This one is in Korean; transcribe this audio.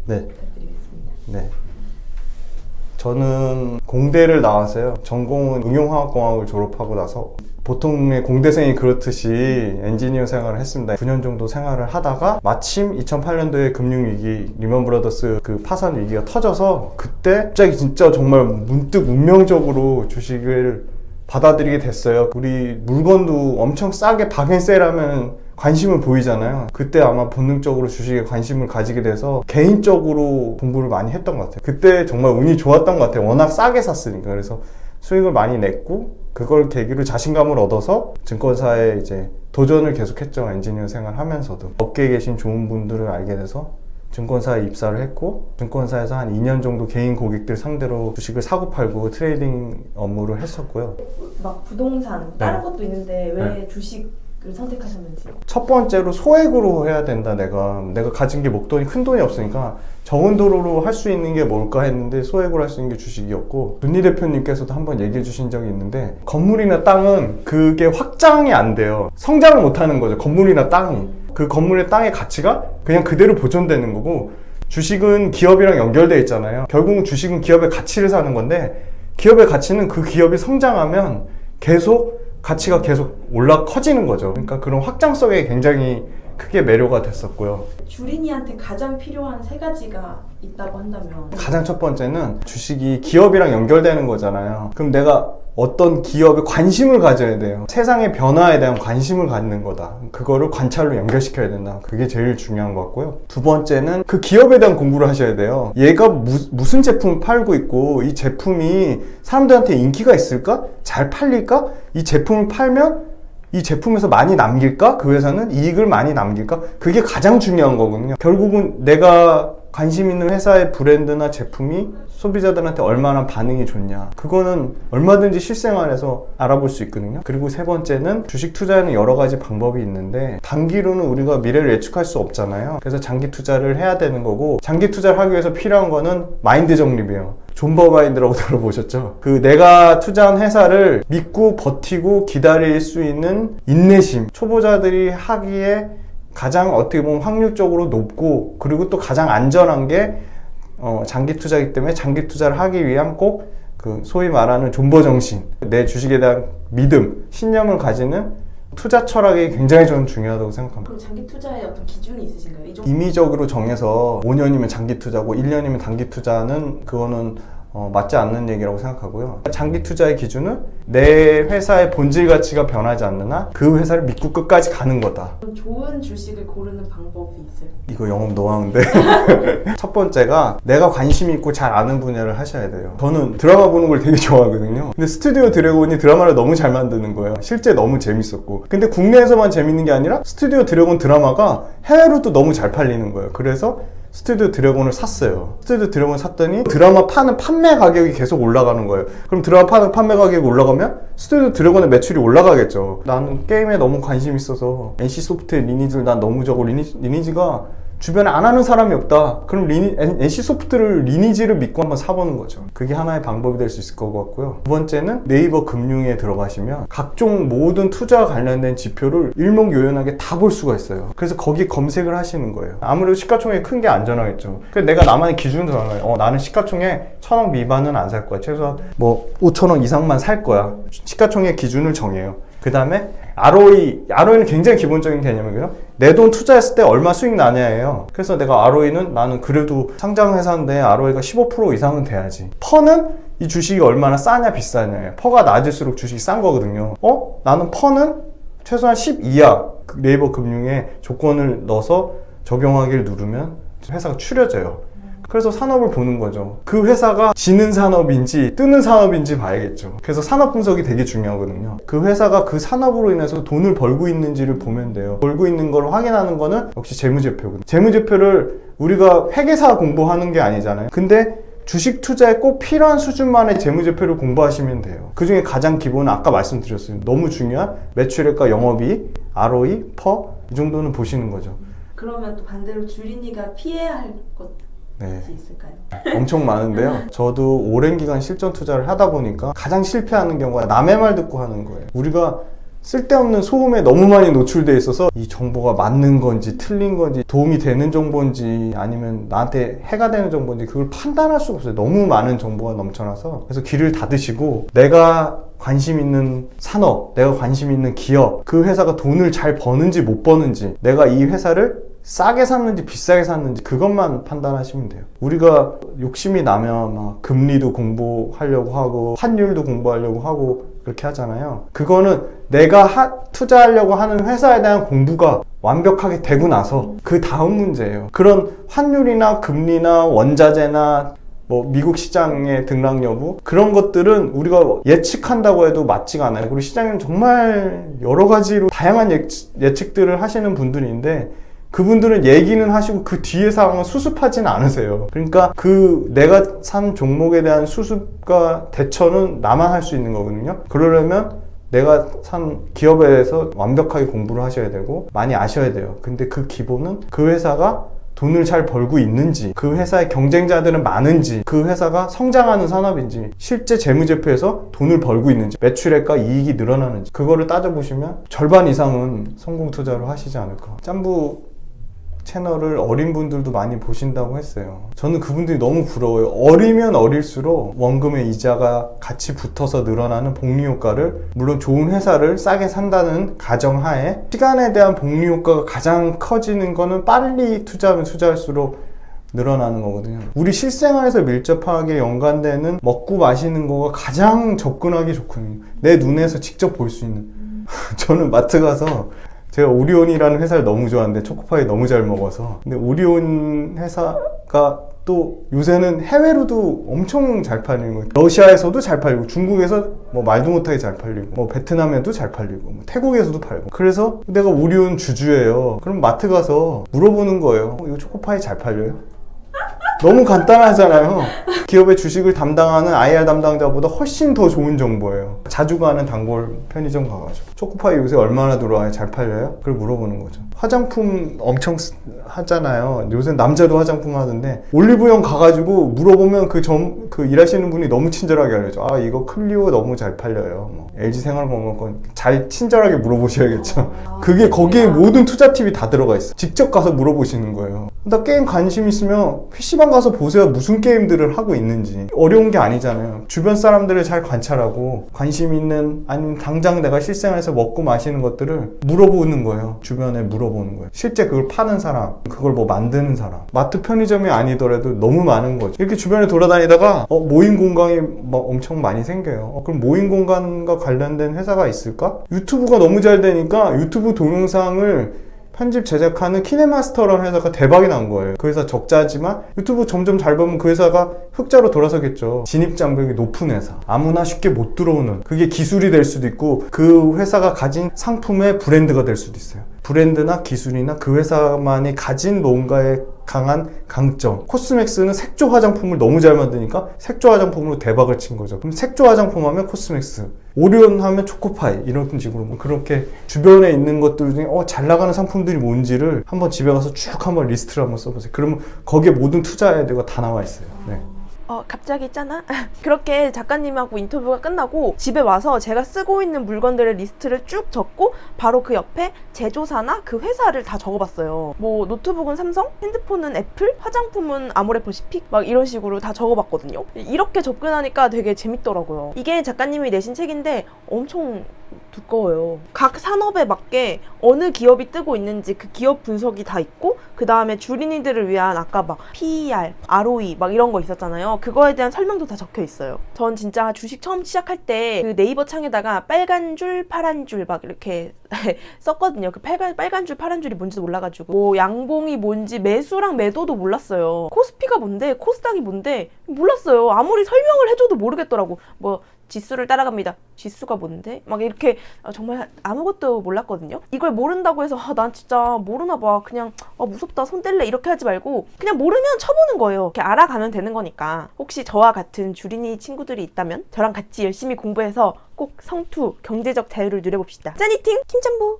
네. 부탁드리겠습니다. 네. 저는 공대를 나왔어요. 전공은 응용화학공학을 졸업하고 나서 보통의 공대생이 그렇듯이 엔지니어 생활을 했습니다. 9년 정도 생활을 하다가 마침 2008년도에 금융위기, 리먼 브라더스 그 파산 위기가 터져서 그때 갑자기 진짜 정말 문득 운명적으로 주식을 받아들이게 됐어요. 우리 물건도 엄청 싸게 박앤세일하면 관심을 보이잖아요. 그때 아마 본능적으로 주식에 관심을 가지게 돼서 개인적으로 공부를 많이 했던 것 같아요. 그때 정말 운이 좋았던 것 같아요. 워낙 싸게 샀으니까. 그래서 수익을 많이 냈고 그걸 계기로 자신감을 얻어서 증권사에 이제 도전을 계속했죠. 엔지니어 생활하면서도. 업계에 계신 좋은 분들을 알게 돼서 증권사에 입사를 했고 증권사에서 한 2년 정도 개인 고객들 상대로 주식을 사고 팔고 트레이딩 업무를 했었고요. 막 부동산, 다른 것도 있는데 왜 주식을 선택하셨는지. 첫 번째로 소액으로 해야 된다. 내가 가진 게 목돈이 큰 돈이 없으니까 적은 돈으로 할 수 있는 게 뭘까 했는데 소액으로 할 수 있는 게 주식이었고, 윤희 대표님께서도 한번 얘기해 주신 적이 있는데 건물이나 땅은 그게 확장이 안 돼요. 성장을 못 하는 거죠. 건물이나 땅이. 그 건물의 땅의 가치가 그냥 그대로 보존되는 거고, 주식은 기업이랑 연결되어 있잖아요. 결국은 주식은 기업의 가치를 사는 건데, 기업의 가치는 그 기업이 성장하면 계속 가치가 계속 커지는 거죠. 그러니까 그런 확장성에 굉장히 크게 매료가 됐었고요. 주린이한테 가장 필요한 세 가지가 있다고 한다면? 가장 첫 번째는 주식이 기업이랑 연결되는 거잖아요. 그럼 내가 어떤 기업에 관심을 가져야 돼요. 세상의 변화에 대한 관심을 갖는 거다. 그거를 관찰로 연결시켜야 된다. 그게 제일 중요한 것 같고요. 두 번째는 그 기업에 대한 공부를 하셔야 돼요. 얘가 무슨 제품을 팔고 있고 이 제품이 사람들한테 인기가 있을까? 잘 팔릴까? 이 제품을 팔면 이 제품에서 많이 남길까? 그 회사는 이익을 많이 남길까? 그게 가장 중요한 거거든요. 결국은 내가 관심 있는 회사의 브랜드나 제품이 소비자들한테 얼마나 반응이 좋냐, 그거는 얼마든지 실생활에서 알아볼 수 있거든요. 그리고 세 번째는 주식 투자에는 여러 가지 방법이 있는데 단기로는 우리가 미래를 예측할 수 없잖아요. 그래서 장기 투자를 해야 되는 거고, 장기 투자를 하기 위해서 필요한 거는 마인드 정립이에요. 존버 마인드라고 들어보셨죠? 그 내가 투자한 회사를 믿고 버티고 기다릴 수 있는 인내심, 초보자들이 하기에 가장 어떻게 보면 확률적으로 높고, 그리고 또 가장 안전한 게 장기 투자이기 때문에 장기 투자를 하기 위한 꼭 그 소위 말하는 존버 정신, 내 주식에 대한 믿음, 신념을 가지는 투자 철학이 굉장히 저는 중요하다고 생각합니다. 그럼 장기 투자에 어떤 기준이 있으신가요? 임의적으로 정해서 5년이면 장기 투자고 1년이면 단기 투자는 그거는 맞지 않는 얘기라고 생각하고요. 장기 투자의 기준은 내 회사의 본질 가치가 변하지 않는 한 그 회사를 믿고 끝까지 가는 거다. 그럼 좋은 주식을 고르는 방법이 있어요? 이거 영업 노하우인데 첫 번째가 내가 관심 있고 잘 아는 분야를 하셔야 돼요. 저는 드라마 보는 걸 되게 좋아하거든요. 근데 스튜디오 드래곤이 드라마를 너무 잘 만드는 거예요. 실제 너무 재밌었고. 근데 국내에서만 재밌는 게 아니라 스튜디오 드래곤 드라마가 해외로도 너무 잘 팔리는 거예요. 그래서 스튜디오 드래곤을 샀어요. 스튜디오 드래곤을 샀더니 드라마 파는 판매 가격이 계속 올라가는 거예요. 그럼 드라마 파는 판매 가격이 올라가면 스튜디오 드래곤의 매출이 올라가겠죠. 나는 게임에 너무 관심이 있어서 NC소프트의 리니지를 난 너무 적어. 리니지가 주변에 안 하는 사람이 없다. 그럼 NC소프트를 리니지를 믿고 한번 사보는 거죠. 그게 하나의 방법이 될 수 있을 것 같고요. 두 번째는 네이버 금융에 들어가시면 각종 모든 투자와 관련된 지표를 일목요연하게 다 볼 수가 있어요. 그래서 거기 검색을 하시는 거예요. 아무래도 시가총액이 큰 게 안전하겠죠. 그래서 내가 나만의 기준을 정해요. 나는 시가총액 1000억 미만은 안 살 거야. 최소한 뭐 5천억 이상만 살 거야. 시가총액 기준을 정해요. 그 다음에 ROE는 굉장히 기본적인 개념이고요. 내 돈 투자했을 때 얼마 수익 나냐예요. 그래서 내가 ROE는 나는 그래도 상장회사인데 ROE가 15% 이상은 돼야지. 퍼는 이 주식이 얼마나 싸냐 비싸냐예요. 퍼가 낮을수록 주식이 싼 거거든요. 나는 퍼는 최소한 10 이하 네이버 금융에 조건을 넣어서 적용하기를 누르면 회사가 추려져요. 그래서 산업을 보는 거죠. 그 회사가 지는 산업인지 뜨는 산업인지 봐야겠죠. 그래서 산업 분석이 되게 중요하거든요. 그 회사가 그 산업으로 인해서 돈을 벌고 있는지를 보면 돼요. 벌고 있는 걸 확인하는 거는 역시 재무제표거든요. 재무제표를 우리가 회계사 공부하는 게 아니잖아요. 근데 주식 투자에 꼭 필요한 수준만의 재무제표를 공부하시면 돼요. 그 중에 가장 기본은 아까 말씀드렸어요. 너무 중요한 매출액과 영업이익, ROE, 퍼, 이 정도는 보시는 거죠. 그러면 또 반대로 주린이가 피해야 할 것 있을까요? 엄청 많은데요. 저도 오랜 기간 실전 투자를 하다 보니까 가장 실패하는 경우가 남의 말 듣고 하는 거예요. 우리가 쓸데없는 소음에 너무 많이 노출돼 있어서 이 정보가 맞는 건지 틀린 건지 도움이 되는 정보인지 아니면 나한테 해가 되는 정보인지 그걸 판단할 수가 없어요. 너무 많은 정보가 넘쳐나서. 그래서 귀를 닫으시고 내가 관심 있는 산업, 내가 관심 있는 기업, 그 회사가 돈을 잘 버는지 못 버는지, 내가 이 회사를 싸게 샀는지 비싸게 샀는지 그것만 판단하시면 돼요. 우리가 욕심이 나면 막 금리도 공부하려고 하고 환율도 공부하려고 하고 그렇게 하잖아요. 그거는 내가 투자하려고 하는 회사에 대한 공부가 완벽하게 되고 나서 그 다음 문제예요. 그런 환율이나 금리나 원자재나 뭐 미국 시장의 등락 여부 그런 것들은 우리가 예측한다고 해도 맞지가 않아요. 그리고 시장에는 정말 여러 가지로 다양한 예측들을 하시는 분들인데 그분들은 얘기는 하시고 그 뒤에 상황은 수습하지는 않으세요. 그러니까 그 내가 산 종목에 대한 수습과 대처는 나만 할 수 있는 거거든요. 그러려면 내가 산 기업에 대해서 완벽하게 공부를 하셔야 되고 많이 아셔야 돼요. 근데 그 기본은 그 회사가 돈을 잘 벌고 있는지, 그 회사의 경쟁자들은 많은지, 그 회사가 성장하는 산업인지, 실제 재무제표에서 돈을 벌고 있는지, 매출액과 이익이 늘어나는지 그거를 따져보시면 절반 이상은 성공 투자를 하시지 않을까. 짬부 채널을 어린 분들도 많이 보신다고 했어요. 저는 그분들이 너무 부러워요. 어리면 어릴수록 원금의 이자가 같이 붙어서 늘어나는 복리 효과를, 물론 좋은 회사를 싸게 산다는 가정하에 시간에 대한 복리 효과가 가장 커지는 거는 빨리 투자하면 투자할수록 늘어나는 거거든요. 우리 실생활에서 밀접하게 연관되는 먹고 마시는 거가 가장 접근하기 좋거든요. 내 눈에서 직접 볼 수 있는. 저는 마트 가서 제가 오리온이라는 회사를 너무 좋아하는데 초코파이 너무 잘 먹어서. 근데 오리온 회사가 또 요새는 해외로도 엄청 잘 팔리는 거예요. 러시아에서도 잘 팔리고 중국에서 뭐 말도 못하게 잘 팔리고 뭐 베트남에도 잘 팔리고 뭐 태국에서도 팔고. 그래서 내가 오리온 주주예요. 그럼 마트 가서 물어보는 거예요. 이거 초코파이 잘 팔려요? 너무 간단하잖아요. 기업의 주식을 담당하는 IR 담당자보다 훨씬 더 좋은 정보예요. 자주 가는 단골 편의점 가가지고 초코파이 요새 얼마나 들어와요? 잘 팔려요? 그걸 물어보는 거죠. 화장품 엄청 하잖아요. 요새 남자도 화장품 하던데 올리브영 가가지고 물어보면 그 일하시는 분이 너무 친절하게 알려줘. 아, 이거 클리오 너무 잘 팔려요. 뭐 LG 생활건강 건 잘 친절하게 물어보셔야겠죠. 그게 거기에 모든 투자 팁이 다 들어가 있어. 직접 가서 물어보시는 거예요. 나 게임 관심 있으면 PC방 가서 보세요. 무슨 게임들을 하고 있는지. 어려운 게 아니잖아요. 주변 사람들을 잘 관찰하고 관심 있는, 아니면 당장 내가 실생활에서 먹고 마시는 것들을 물어보는 거예요. 주변에 물어보는 거예요. 실제 그걸 파는 사람, 그걸 뭐 만드는 사람. 마트 편의점이 아니더라도 너무 많은 거죠. 이렇게 주변에 돌아다니다가 모임 공간이 막 엄청 많이 생겨요. 그럼 모임 공간과 관련된 회사가 있을까? 유튜브가 너무 잘 되니까 유튜브 동영상을 편집 제작하는 키네마스터라는 회사가 대박이 난 거예요. 그 회사 적자지만 유튜브 점점 잘 보면 그 회사가 흑자로 돌아서겠죠. 진입장벽이 높은 회사, 아무나 쉽게 못 들어오는, 그게 기술이 될 수도 있고 그 회사가 가진 상품의 브랜드가 될 수도 있어요. 브랜드나 기술이나 그 회사만이 가진 뭔가의 강한 강점. 코스맥스는 색조 화장품을 너무 잘 만드니까 색조 화장품으로 대박을 친 거죠. 그럼 색조 화장품 하면 코스맥스, 오리온 하면 초코파이, 이런 식으로 그렇게 주변에 있는 것들 중에 잘 나가는 상품들이 뭔지를 한번 집에 가서 쭉 한번 리스트를 한번 써보세요. 그러면 거기에 모든 투자 아이디어가 다 나와 있어요. 네. 갑자기 있잖아. 그렇게 작가님하고 인터뷰가 끝나고 집에 와서 제가 쓰고 있는 물건들의 리스트를 쭉 적고 바로 그 옆에 제조사나 그 회사를 다 적어봤어요. 뭐 노트북은 삼성, 핸드폰은 애플, 화장품은 아모레퍼시픽 막 이런 식으로 다 적어봤거든요. 이렇게 접근하니까 되게 재밌더라고요. 이게 작가님이 내신 책인데 엄청 두꺼워요. 각 산업에 맞게 어느 기업이 뜨고 있는지 그 기업 분석이 다 있고, 그 다음에 주린이들을 위한 아까 막 PER, ROE 막 이런 거 있었잖아요. 그거에 대한 설명도 다 적혀 있어요. 전 진짜 주식 처음 시작할 때 그 네이버 창에다가 빨간 줄, 파란 줄 막 이렇게 썼거든요. 그 빨간 줄, 파란 줄이 뭔지도 몰라가지고 뭐 양봉이 뭔지 매수랑 매도도 몰랐어요. 코스피가 뭔데, 코스닥이 뭔데 몰랐어요. 아무리 설명을 해줘도 모르겠더라고. 뭐 지수를 따라갑니다. 지수가 뭔데? 막 이렇게 정말 아무것도 몰랐거든요. 이걸 모른다고 해서 난 진짜 모르나 봐. 그냥 무섭다, 손 뗄래 이렇게 하지 말고 그냥 모르면 쳐보는 거예요. 이렇게 알아가면 되는 거니까. 혹시 저와 같은 주린이 친구들이 있다면 저랑 같이 열심히 공부해서 꼭 성투, 경제적 자유를 누려봅시다. 짜니팅 김짬부!